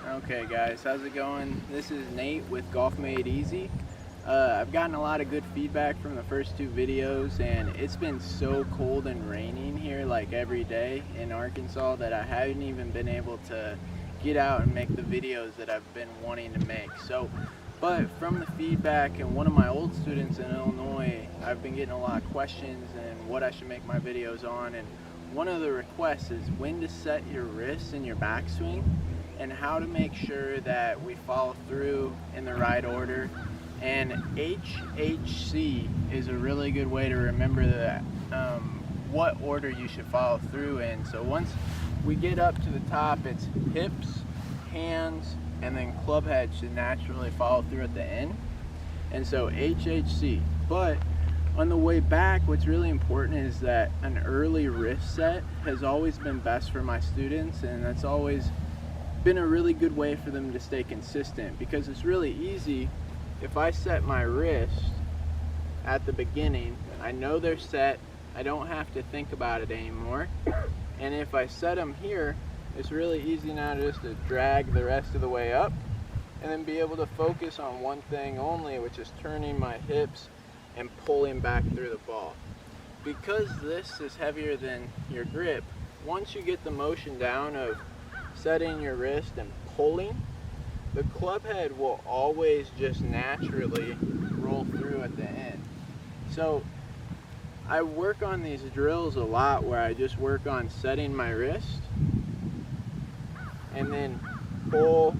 Okay guys, how's it going? This is Nate with Golf Made Easy. I've gotten a lot of good feedback from the first two videos, and it's been so cold and raining here like every day in Arkansas that I haven't even been able to get out and make the videos that I've been wanting to make. But from the feedback and one of my old students in Illinois, I've been getting a lot of questions and what I should make my videos on, and one of the requests is when to set your wrists in your backswing and how to make sure that we follow through in the right order. And HHC is a really good way to remember that what order you should follow through in. So once we get up to the top, it's hips, hands, and then club head should naturally follow through at the end. And so HHC. But on the way back, what's really important is that an early wrist set has always been best for my students, and that's always been a really good way for them to stay consistent, because it's really easy if I set my wrist at the beginning. I know they're set, I don't have to think about it anymore, and if I set them here, it's really easy now just to drag the rest of the way up and then be able to focus on one thing only, which is turning my hips and pulling back through the ball. Because this is heavier than your grip, once you get the motion down of setting your wrist and pulling, the club head will always just naturally roll through at the end. So I work on these drills a lot where I just work on setting my wrist and then pull,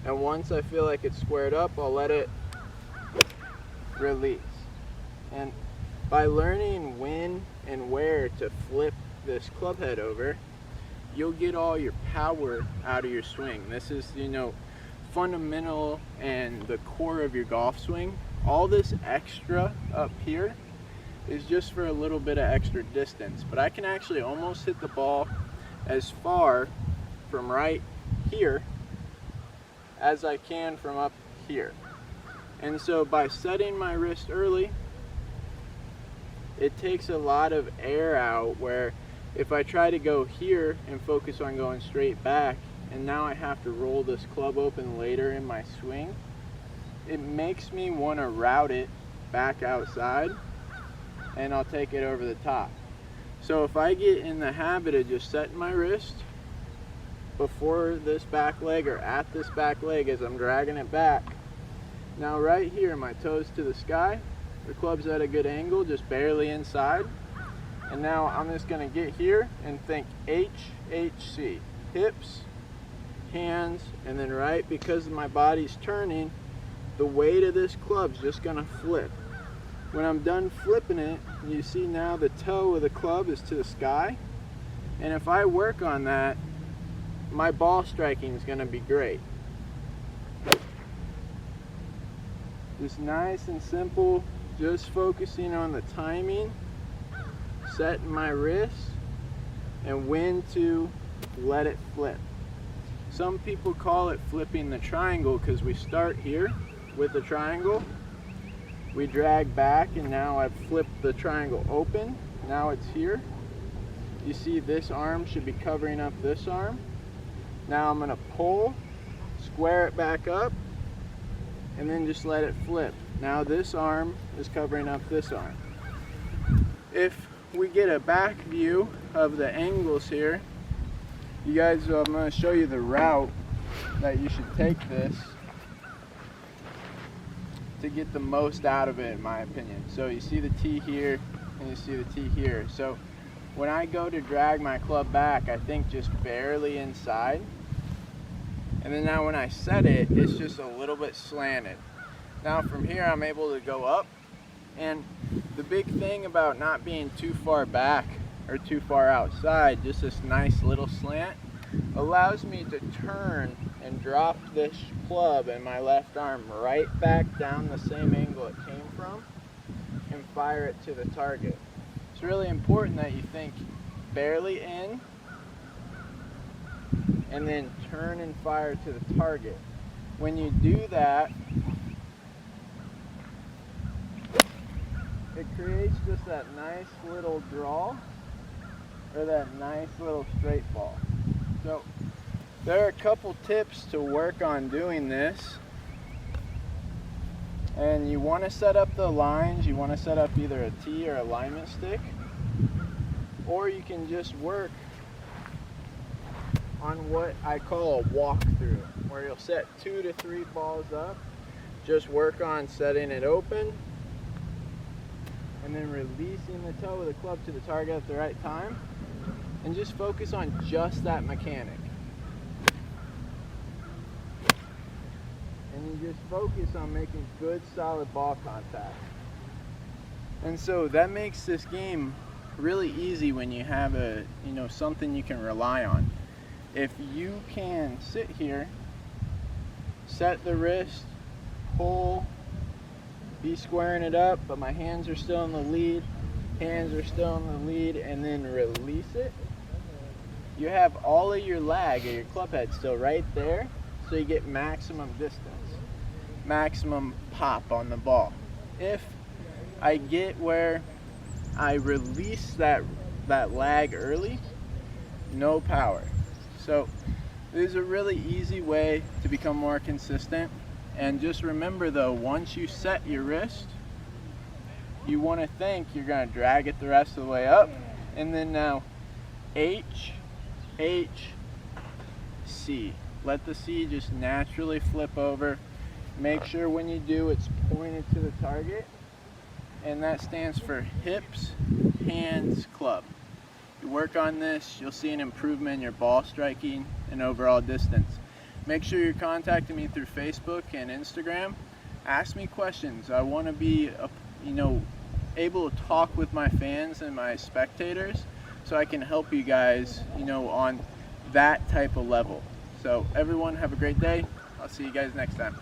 and once I feel like it's squared up, I'll let it release. And by learning when and where to flip this club head over, you'll get all your power out of your swing. This is, fundamental and the core of your golf swing. All this extra up here is just for a little bit of extra distance, but I can actually almost hit the ball as far from right here as I can from up here. And so by setting my wrist early, it takes a lot of air out, where if I try to go here and focus on going straight back, and now I have to roll this club open later in my swing, it makes me want to route it back outside, and I'll take it over the top. So if I get in the habit of just setting my wrist before this back leg or at this back leg as I'm dragging it back, now right here, my toes to the sky, the club's at a good angle, just barely inside. And now I'm just going to get here and think HHC, hips, hands, and then right, because my body's turning, the weight of this club's just going to flip. When I'm done flipping it, you see now the toe of the club is to the sky. And if I work on that, my ball striking is going to be great. Just nice and simple, just focusing on the timing, setting my wrist, and when to let it flip. Some people call it flipping the triangle because we start here with the triangle, we drag back, and now I've flipped the triangle open. Now it's here. You see this arm should be covering up this arm. Now I'm going to pull, square it back up, and then just let it flip. Now this arm is covering up this arm. If we get a back view of the angles here, you guys, I'm going to show you the route that you should take this to get the most out of it, in my opinion. So you see the tee here and you see the tee here. So when I go to drag my club back, I think just barely inside, and then now when I set it, it's just a little bit slanted. Now from here I'm able to go up, and the big thing about not being too far back or too far outside, just this nice little slant, allows me to turn and drop this club and my left arm right back down the same angle it came from and fire it to the target. It's really important that you think barely in and then turn and fire to the target. When you do that, it creates just that nice little draw, or that nice little straight ball. So There are a couple tips to work on doing this. And you want to set up the lines, you want to set up either a tee or alignment stick, or you can just work on what I call a walkthrough, where you'll set 2 to 3 balls up, just work on setting it open, and then releasing the toe of the club to the target at the right time, and just focus on just that mechanic. And you just focus on making good solid ball contact. And so that makes this game really easy when you have something you can rely on. If you can sit here, set the wrist, pull, be squaring it up, but my hands are still in the lead, hands are still in the lead, and then release it, you have all of your lag of your club head still right there, so you get maximum distance, maximum pop on the ball. If I get where I release that lag early, no power. So this is a really easy way to become more consistent. And just remember though, once you set your wrist, you want to think you're going to drag it the rest of the way up, and then now H, H, C. Let the C just naturally flip over. Make sure when you do, it's pointed to the target, and that stands for hips, hands, club. You work on this, you'll see an improvement in your ball striking and overall distance. Make sure you're contacting me through Facebook and Instagram. Ask me questions. I want to be able to talk with my fans and my spectators, so I can help you guys on that type of level. So everyone, have a great day. I'll see you guys next time.